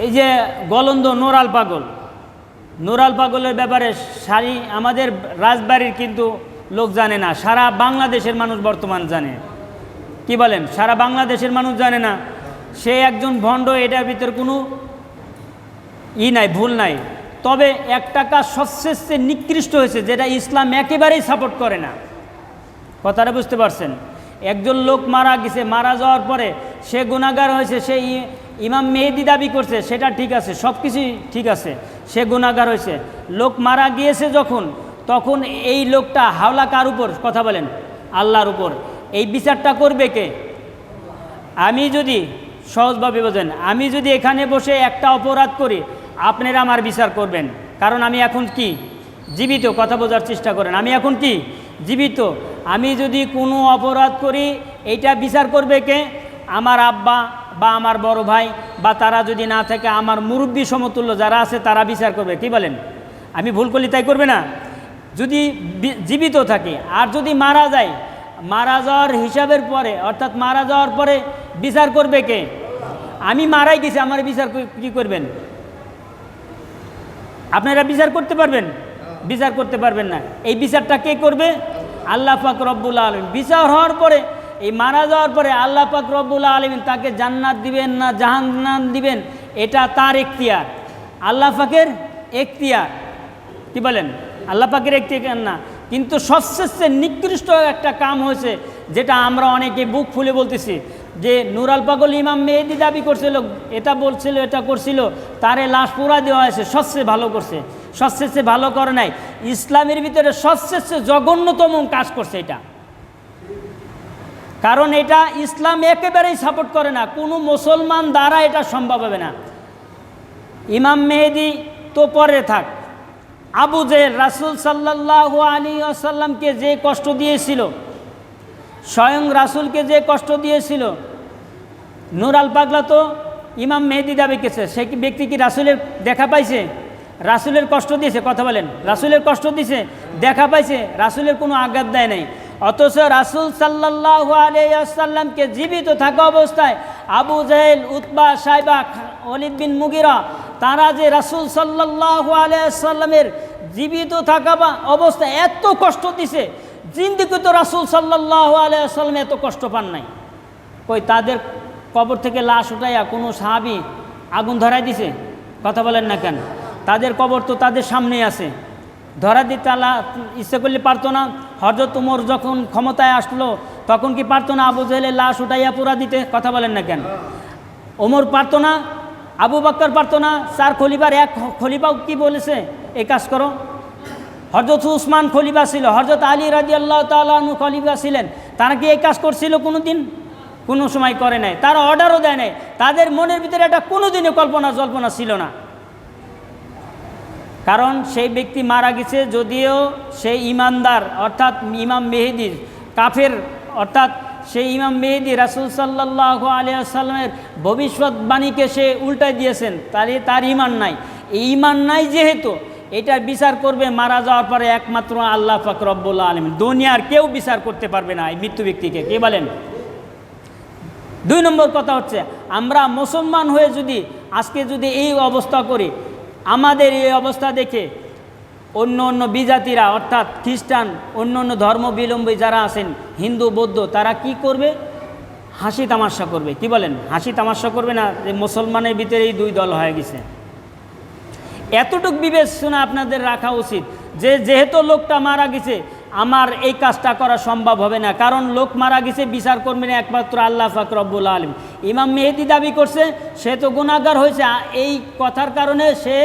এই যে গলন্দ নোরাল পাগল, নোরাল পাগলের ব্যাপারে আমাদের রাজবাড়ির কিন্তু লোক জানে না, সারা বাংলাদেশের মানুষ বর্তমান জানে। কি বলেন? সারা বাংলাদেশের মানুষ জানে না। সে একজন ভণ্ড, এটার ভিতরে কোনো নাই, ভুল নাই। তবে একটা কাজ সবচেয়ে নিকৃষ্ট হয়েছে, যেটা ইসলাম একেবারেই সাপোর্ট করে না। কথাটা বুঝতে পারছেন? একজন লোক মারা গেছে, মারা যাওয়ার পরে সে গুনাহগার হয়েছে, সে ইমাম মেহেদি দাবি করছে, সেটা ঠিক আছে, সব কিছুই ঠিক আছে, সে গুনাহগার হয়েছে। লোক মারা গিয়েছে যখন, তখন এই লোকটা হাওলা কার উপর? কথা বলেন, আল্লাহর উপর। এই বিচারটা করবে কে? আমি যদি সহজভাবে বোঝেন, আমি যদি এখানে বসে একটা অপরাধ করি, আপনারা আমার বিচার করবেন, কারণ আমি এখন কি জীবিত। কথা বোঝার চেষ্টা করেন, আমি এখন কি জীবিত। আমি যদি কোনো অপরাধ করি, এইটা বিচার করবে কে? আমার আব্বা বা আমার বড় ভাই, বা তারা যদি না থাকে আমার মুরব্বী সমতুল্য যারা আছে তারা বিচার করবে। কি বলেন? আমি ভুল করলে তাই করবে না যদি জীবিত থাকে। আর যদি মারা যায়, মারা যাওয়ার হিসাবের পরে, অর্থাৎ মারা যাওয়ার পরে বিচার করবে কে? আমি মারাই গেছি, আমার বিচার কি করবেন? আপনারা বিচার করতে পারবেন? বিচার করতে পারবেন না। এই বিচারটা কে করবে? আল্লাহ পাক রব্বুল আলামিন। বিচার হওয়ার পরে, এই মারা যাওয়ার পরে আল্লাহ পাক রব্বুল আলামিন তাকে জান্নাত দিবেন না জাহান্নাম দিবেন, এটা তার এখতিয়ার, আল্লাহ পাকের এখতিয়ার। কি বলেন? আল্লাহ পাকের এখতিয়ার না। কিন্তু সবচেয়ে নিকৃষ্ট একটা কাম হয়েছে, যেটা আমরা অনেকে বুক ফুলে বলতেছি, যে নুরাল পাগল ইমাম মেহেদি দাবি করছিল, এটা বলছিল, এটা করছিল, তারে লাশ পুরা দেওয়া হয়েছে। সবচেয়ে ভালো করছে? সবচেয়ে ভালো করে নাই, ইসলামের ভিতরে সবচেয়ে জঘন্যতম কাজ করছে এটা। কারণ এটা ইসলাম একেবারেই সাপোর্ট করে না, কোনো মুসলমান দ্বারা এটা সম্ভব হবে না। ইমাম মেহেদি তো পরে থাক, আবু জেহেল রাসূল সাল্লাল্লাহু আলাইহি ওয়াসাল্লামকে যে কষ্ট দিয়েছিল, স্বয়ং রাসূলকে যে কষ্ট দিয়েছিল, নুরাল পাগলা তো ইমাম মেহেদি দাবি করছে। সে কি ব্যক্তি কি রাসূলের দেখা পাইছে? রাসূলের কষ্ট দিয়েছে? কথা বলেন, রাসূলের কষ্ট দিয়েছে? দেখা পাইছে? রাসূলের কোনো আঘাত দেয় নাই। অথচ রাসূল সাল্লাল্লাহু আলাইহি ওয়াসাল্লামকে জীবিত থাকা অবস্থায় আবু জেহেল, উতবা, সাইবা, ওয়ালিদ বিন মুগিরা, তারা যে রাসূল সাল্লাল্লাহু আলাইহি ওয়াসাল্লামের জীবিত থাকা অবস্থায় এত কষ্ট দিছে, জিন্দিগি তো রাসূল সাল্লাল্লাহু আলাইহি ওয়াসাল্লাম এত কষ্ট পান নাই। কই তাদের কবর থেকে লাশ উঠাইয়া কোনো সাহাবী আগুন ধরাই দিছে? কথা বলেন না কেন? তাদের কবর তো তাদের সামনেই আছে, ধরা দিতে আল্লাহ ইচ্ছে করলে পারতো না? হযরত ওমর যখন ক্ষমতায় আসলো, তখন কি পারতো না আবু জেহেলের লাশ উঠাইয়া পুরা দিতে? কথা বলেন না কেন? ওমর পারতো না? আবু বকর পারতো না? 4 খলিফার এক খলিফাও কি বলেছে এই কাজ করো? হযরত উসমান খলিফা ছিল, হযরত আলী রাদিয়াল্লাহু তাআলা আনহু খলিফা ছিলেন, তারা কি এই কাজ করছিল কোনো দিন? কোনো সময় করে নাই। তারা অর্ডারও দেয় নাই, তাদের মনের ভিতরে এটা কোনোদিনও জল্পনা ছিল না। কারণ সেই ব্যক্তি মারা গেছে, যদিও সেই ইমানদার, অর্থাৎ ইমাম মেহেদির কাফের, অর্থাৎ সেই ইমাম মেহেদি রাসূল সাল্লাল্লাহু আলাইহি ওয়াসাল্লামের ভবিষ্যৎবাণীকে সে উল্টাই দিয়েছেন, তার ঈমান নাই। এই ঈমান নাই যেহেতু, এটার বিচার করবে মারা যাওয়ার পরে একমাত্র আল্লাহ পাক রব্বুল আলামিন। দুনিয়ার কেউ বিচার করতে পারবে না এই মৃত্যু ব্যক্তিকে। কে বলেন? 2 নম্বর কথা হচ্ছে, আমরা মুসলমান হয়ে যদি আজকে যদি এই অবস্থা করি, আমাদের এই অবস্থা দেখে অন্য বিজাতিরা, অর্থাৎ খ্রিস্টান, অন্য ধর্মাবলম্বী যারা আছেন, হিন্দু, বৌদ্ধ, তারা কি করবে? হাসি তামাশা করবে। কি বলেন? হাসি তামাশা করবে না যে মুসলমানের ভিতরে এই 2 দল হয়ে গেছে। এতটুক বিবেচনা আপনাদের রাখা উচিত যে যেহেতু লোকটা মারা গেছে, আমার এই কাজটা করা সম্ভব হবে না, কারণ লোক মারা গেছে, বিচার করবেন একমাত্র আল্লাহ পাক রব্বুল আলামিন। ইমাম মেহেদি দাবি করছে, সে তো গুনাহগার হয়েছে, এই কথার কারণে সে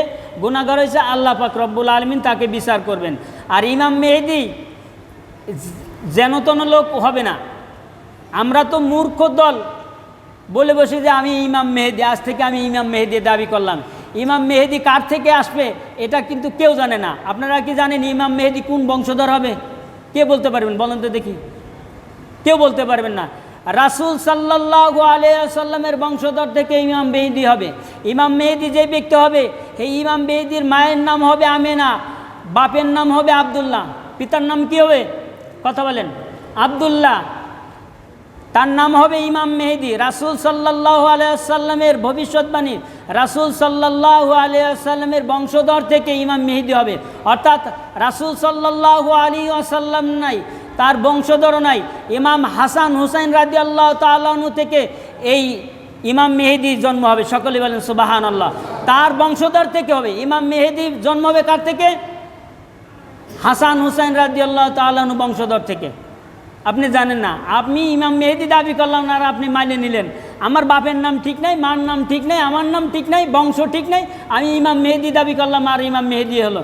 গুনাহগার হয়েছে, আল্লাহ পাক রব্বুল আলামিন তাকে বিচার করবেন। আর ইমাম মেহেদি যেন তেন লোক হবে না। আমরা তো মূর্খ দল বলে বসে যে আমি ইমাম মেহেদি, আজ থেকে আমি ইমাম মেহেদি দাবি করলাম। ইমাম মেহেদি কার থেকে আসবে এটা কিন্তু কেউ জানে না। আপনারা কি জানেন ইমাম মেহেদি কোন বংশধর হবে? কে বলতে পারবেন? বলেন তো দেখি। কেউ বলতে পারবেন না। রাসূল সাল্লাল্লাহু আলাইহি ওয়াসাল্লামের বংশধর থেকে ইমাম মেহেদি হবে। ইমাম মেহেদি যে ব্যক্তি হবে, এই ইমাম মেহেদির মায়ের নাম হবে আমেনা, বাপের নাম হবে আব্দুল্লাহ, পিতার নাম কি হবে? কথা বলেন, আব্দুল্লাহ। তার নাম হবে ইমাম মেহেদী। রাসূল সাল্লাল্লাহু আলাইহি ওয়াসাল্লামের ভবিষ্যৎবাণী, রাসূল সাল্লাল্লাহু আলাইহি ওয়াসাল্লামের বংশধর থেকে ইমাম মেহেদী হবে। অর্থাৎ রাসূল সাল্লাল্লাহু আলাইহি ওয়াসাল্লাম নাই, তার বংশধরও নাই, ইমাম হাসান হুসাইন রাদিয়াল্লাহু তাআলা আনহু থেকে এই ইমাম মেহেদীর জন্ম হবে। সকলে বলেন সুবহানাল্লাহ। তার বংশধর থেকে হবে। ইমাম মেহেদীর জন্ম হবে কার থেকে? হাসান হুসাইন রাদিয়াল্লাহু তাআলা আনহু বংশধর থেকে। আপনি জানেন না, আপনি ইমাম মেহেদী দাবি করলাম না, আর আপনি মাইনে নিলেন। আমার বাপের নাম ঠিক নাই, মার নাম ঠিক নাই, আমার নাম ঠিক নাই, বংশ ঠিক নাই, আমি ইমাম মেহেদী দাবি করলাম আর ইমাম মেহেদী হলো।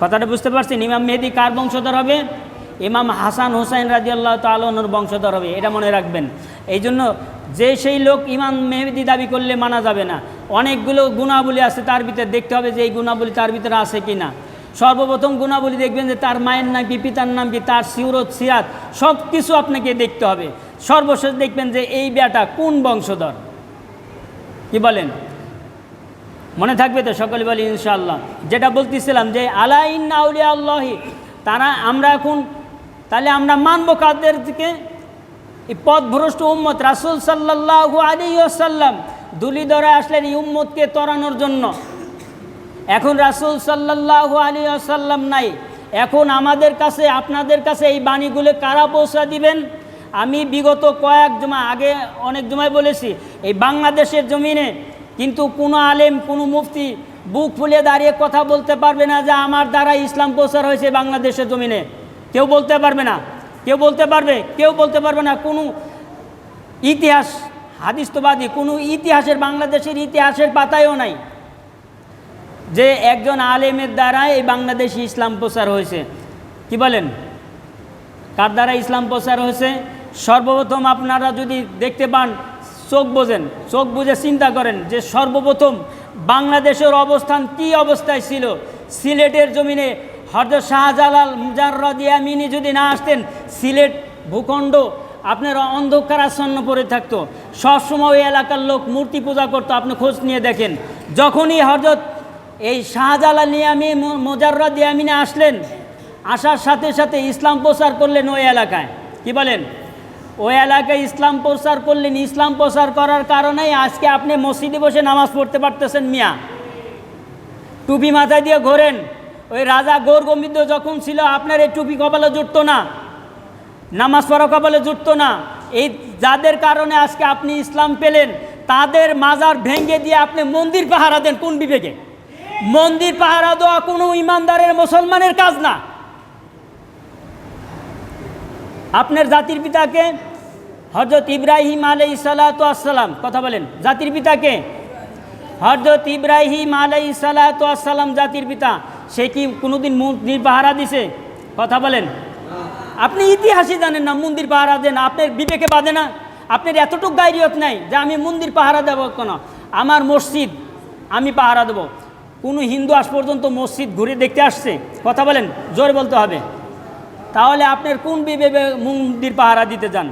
কথাটা বুঝতে পারছেন? ইমাম মেহেদী কার বংশধর হবে? ইমাম হাসান হুসাইন রাদিয়াল্লাহু তাআলা আনহুর বংশধর হবে। এটা মনে রাখবেন। এই জন্য যে সেই লোক ইমাম মেহেদী দাবি করলে মানা যাবে না। অনেকগুলো গুণাবলী আছে, তার ভিতরে দেখতে হবে যে এই গুণাবলী তার ভিতরে আছে কি না। সর্বপ্রথম গুণাবলী দেখবেন যে তার মায়ের নাম কি, পিতার নাম কি, তার সিরত সিরাত সব কিছু আপনাকে দেখতে হবে। সর্বশেষ দেখবেন যে এই বেটা কোন বংশধর। কি বলেন? মনে থাকবে তো? সকলে বলি ইনশাআল্লাহ। যেটা বলতেছিলাম যে আলা ইন্না আউলিয়া আল্লাহি, তারা আমরা এখন তাহলে আমরা মানব কাদেরকে? এই পথভ্রষ্ট উম্মত। রাসূল সাল্লাল্লাহু আলাইহি ওয়াসাল্লাম দুলি ধরে আসলেন এই উম্মতকে তরানোর জন্য। এখন রাসূল সাল্লাল্লাহু আলাইহি ওয়াসাল্লাম নাই। এখন আমাদের কাছে, আপনাদের কাছে এই বাণীগুলো কারা পৌঁছা দিবেন? আমি বিগত কয়েক জমা আগে অনেক জমায় বলেছি, এই বাংলাদেশের জমিনে কিন্তু কোনো আলেম, কোনো মুফতি বুক ফুলে দাঁড়িয়ে কথা বলতে পারবে না যে আমার দ্বারা ইসলাম প্রচার হয়েছে বাংলাদেশের জমিনে। কেউ বলতে পারবে না। কেউ বলতে পারবে? কেউ বলতে পারবে না। কোনো ইতিহাস হাদিসবাদী কোনো ইতিহাসের, বাংলাদেশের ইতিহাসের পাতায়ও নাই যে একজন আলেমের দ্বারা এই বাংলাদেশে ইসলাম প্রচার হয়েছে। কি বলেন? কার দ্বারা ইসলাম প্রচার হয়েছে? সর্বপ্রথম আপনারা যদি দেখতে পান, চোখ বোঝেন, চোখ বুঝে চিন্তা করেন যে সর্বপ্রথম বাংলাদেশের অবস্থান কি অবস্থায় ছিল। সিলেটের জমিনে হযরত শাহজালাল মুজাররদ ইয়ামিনী যদি না আসতেন, সিলেট ভূখণ্ড আপনার অন্ধকারাচ্ছন্ন পড়ে থাকতো। সবসময় ওই এলাকার লোক মূর্তি পূজা করতো। আপনি খোঁজ নিয়ে দেখেন, যখনই হযরত এই শাহজালাল মুজাররদ ইয়ামিনী আসলেন, আসার সাথে সাথে ইসলাম প্রচার করলেন ওই এলাকায়। কি বলেন? ওই এলাকায় ইসলাম প্রচার করলেন। ইসলাম প্রচার করার কারণেই আজকে আপনি মসজিদে বসে নামাজ পড়তে পারতেছেন। মিয়া টুপি মাথায় দিয়ে ঘোরেন। ওই রাজা গৌরগম্ভীর যখন ছিল, আপনার এই টুপি কপালে জুটতো না, নামাজ পড়া কপালে জুটতো না। এই যাদের কারণে আজকে আপনি ইসলাম পেলেন, তাদের মাজার ভেঙে দিয়ে আপনি মন্দির পাহারা দেন। কোন বিবেকে? মন্দির পাহারা দেওয়া কোনো ইমানদারের, মুসলমানের কাজ না। আপনার জাতির পিতাকে হযরত ইব্রাহিম আলাইহিস সালাতু ওয়াস সালাম, কথা বলেন, জাতির পিতাকে হযরত ইব্রাহিম আলাইহিস সালাতু ওয়াস সালাম জাতির পিতা, সে কি কোনোদিন মন্দির পাহারা দিছে? কথা বলেন। আপনি ইতিহাসই জানেন না, মন্দির পাহারা দেন। আপনার বিবেকে বাঁধে না? আপনার এতটুকু গায়রিয়ত নাই যে আমি মন্দির পাহারা দেব কেন, আমার মসজিদ আমি পাহারা দেব। কোনো হিন্দু আজ পর্যন্ত মসজিদ ঘুরে দেখতে আসছে? কথা বলেন, জোরে বলতে হবে। তাহলে আপনার কোন বিবেকে মন্দির পাহারা দিতে যান?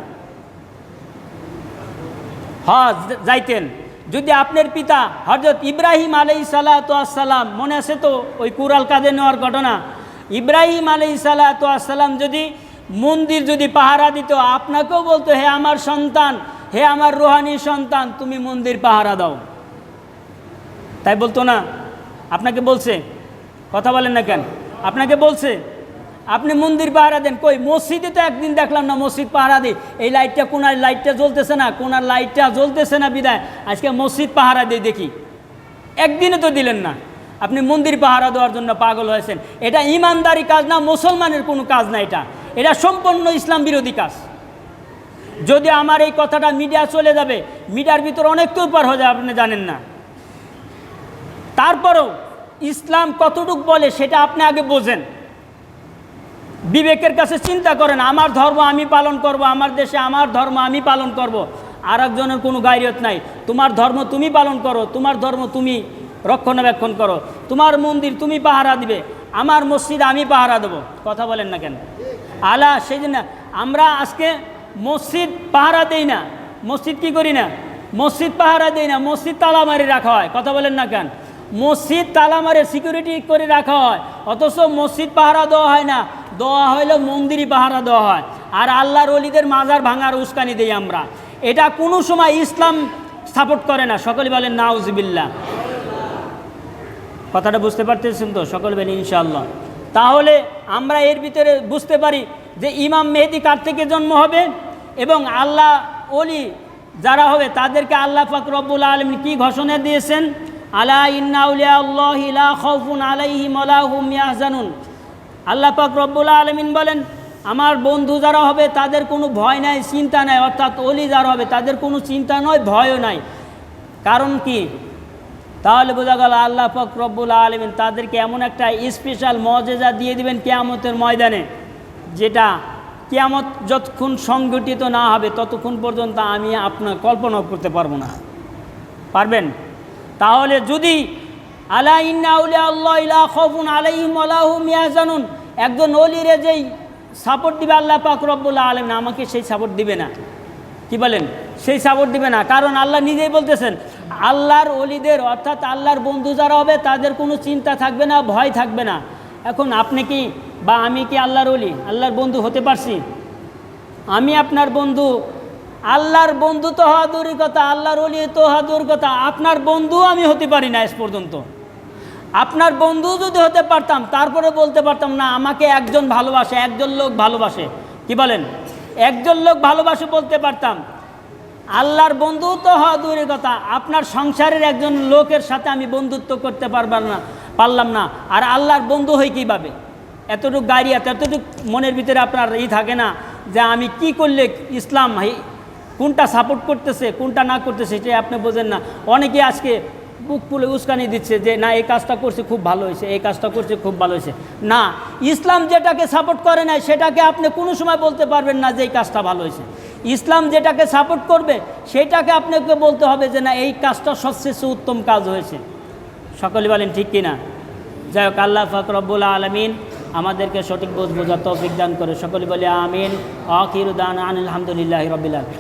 হ্যাঁ যাইতেন। যদি আপনার পিতা হযরত ইব্রাহিম আলাইহিস সালাতু ওয়াস সালাম, মনে আছে তো ওই কুরাল কাঁধে নেওয়ার ঘটনা, ইব্রাহিম আলাইহিস সালাতু ওয়াস সালাম যদি মন্দির যদি পাহারা দিত, আপনাকেও বলতো হে আমার সন্তান, হে আমার রুহানি সন্তান, তুমি মন্দির পাহারা দাও। তাই বলতো না? আপনাকে বলছে? কথা বলেন না কেন? আপনাকে বলছে আপনি মন্দির পাহারা দেন। কই মসজিদে তো একদিন দেখলাম না মসজিদ পাহারা দিই। এই লাইটটা, কোনার লাইটটা জ্বলতেছে না, কোনার লাইটটা জ্বলতেছে না বিদায় আজকে মসজিদ পাহারা দিয়ে দেখি। একদিনে তো দিলেন না। আপনি মন্দির পাহারা দেওয়ার জন্য পাগল হয়েছেন। এটা ইমানদারি কাজ না, মুসলমানের কোনো কাজ না। এটা সম্পূর্ণ ইসলাম বিরোধী কাজ। যদি আমার এই কথাটা মিডিয়া চলে যাবে, মিডিয়ার ভিতর অনেক তোলপাড় হয়ে যাবে, আপনি জানেন না। তারপরেও ইসলাম কতটুকু বলে সেটা আপনি আগে বোঝেন। বিবেকের কাছে চিন্তা করেন, আমার ধর্ম আমি পালন করব, আমার দেশে আমার ধর্ম আমি পালন করব। আর একজনের কোনো গায়রিয়ত নাই। তোমার ধর্ম তুমি পালন করো, তোমার ধর্ম তুমি রক্ষণাবেক্ষণ করো, তোমার মন্দির তুমি পাহারা দিবে, আমার মসজিদ আমি পাহারা দেবো। কথা বলেন না কেন? আলা সেই জন্য আমরা আজকে মসজিদ পাহারা দেই না। মসজিদ কি করি না? মসজিদ পাহারা দেই না, মসজিদ তালা মারি রাখা হয়। কথা বলেন না কেন? মসজিদ তালা মারে সিকিউরিটি করে রাখা হয়, অথচ মসজিদ পাহারা দেওয়া হয় না, দেওয়া হইলে মন্দিরই পাহারা দেওয়া হয়। আর আল্লাহর ওলিদের মাজার ভাঙার উস্কানি দেই আমরা। এটা কোনো সময় ইসলাম সাপোর্ট করে না। সকলে বলেন নাউজুবিল্লাহ। কথাটা বুঝতে পারতেছেন তো? সকলে বলেন ইনশাআল্লাহ। তাহলে আমরা এর ভিতরে বুঝতে পারি যে ইমাম মেহেদী কার থেকে জন্ম হবে এবং আল্লাহ ওলি যারা হবে তাদেরকে আল্লাহ পাক রব্বুল আলামিন কি ঘোষণা দিয়েছেন? আলা ইন্না আউলিয়া আল্লাহি লা খাউফুন আলাইহিম ওয়া লা হুম ইয়াহজানুন। আল্লাহ পাক রব্বুল আলামিন বলেন আমার বন্ধু যারা হবে তাদের কোনো ভয় নাই, চিন্তা নাই। অর্থাৎ ওলি যারা হবে তাদের কোনো চিন্তা নয়, ভয়ও নাই। কারণ কি? তাহলে বোঝা গেল আল্লাহ পাক রব্বুল আলামিন তাদেরকে এমন একটা স্পেশাল মজেজা দিয়ে দিবেন কিয়ামতের ময়দানে, যেটা কিয়ামত যতক্ষণ সংগঠিত না হবে ততক্ষণ পর্যন্ত আমি আপনার কল্পনা করতে পারবো না। পারবেন? তাহলে যদি আলা ইন্না আউলিয়া আল্লাহি লা খাউফুন আলাইহিম ওয়া লা হুম ইয়াহজানুন, একজন ওলিরে যেই সাপোর্ট দিবে আল্লাহ পাক রব্বুল আলামিন, আমাকে সেই সাপোর্ট দিবে না। কি বলেন? সেই সাপোর্ট দিবে না। কারণ আল্লাহ নিজেই বলতেছেন আল্লাহর ওলিদের অর্থাৎ আল্লাহর বন্ধু যারা হবে তাদের কোনো চিন্তা থাকবে না, ভয় থাকবে না। এখন আপনি কি বা আমি কি আল্লাহর ওলি, আল্লাহর বন্ধু হতে পারছি? আমি আপনার বন্ধু, আল্লাহর বন্ধু তো হওয়া দূরের কথা, আল্লাহর ওলি তো হওয়া দূরের কথা, আপনার বন্ধু আমি হতে পারি না আজ পর্যন্ত। আপনার বন্ধু যদি হতে পারতাম তারপরে বলতে পারতাম না আমাকে একজন ভালোবাসে, একজন লোক ভালোবাসে। কি বলেন? একজন লোক ভালোবাসে বলতে পারতাম। আল্লাহর বন্ধু তো হওয়া দূরের কথা, আপনার সংসারের একজন লোকের সাথে আমি বন্ধুত্ব করতে পারলাম না। আর আল্লাহর বন্ধু হই কীভাবে? এতটুকু গাড়িয়াত, এতটুকু মনের ভিতরে আপনার থাকে না যে আমি কি করলে ইসলাম কোনটা সাপোর্ট করতেছে কোনটা না করতেছে সেটাই আপনি বোঝেন না। অনেকে আজকে বুক ফুলে উস্কানি দিচ্ছে যে না এই কাজটা করছে খুব ভালো হয়েছে, এই কাজটা করছে খুব ভালো হয়েছে। না, ইসলাম যেটাকে সাপোর্ট করে না সেটাকে আপনি কোনো সময় বলতে পারবেন না যে এই কাজটা ভালো হয়েছে। ইসলাম যেটাকে সাপোর্ট করবে সেটাকে আপনাকে বলতে হবে যে না এই কাজটা সবচেয়ে উত্তম কাজ হয়েছে। সকলে বলেন ঠিক কিনা? যাই হোক, আল্লাহ পাক রব্বুল আলামিন আমাদেরকে সঠিক বোঝার তৌফিক দান করে। সকলে বলে আমিন। আখিরু দাওয়ানা আনিল হামদুলিল্লাহি রাব্বিল আলামিন।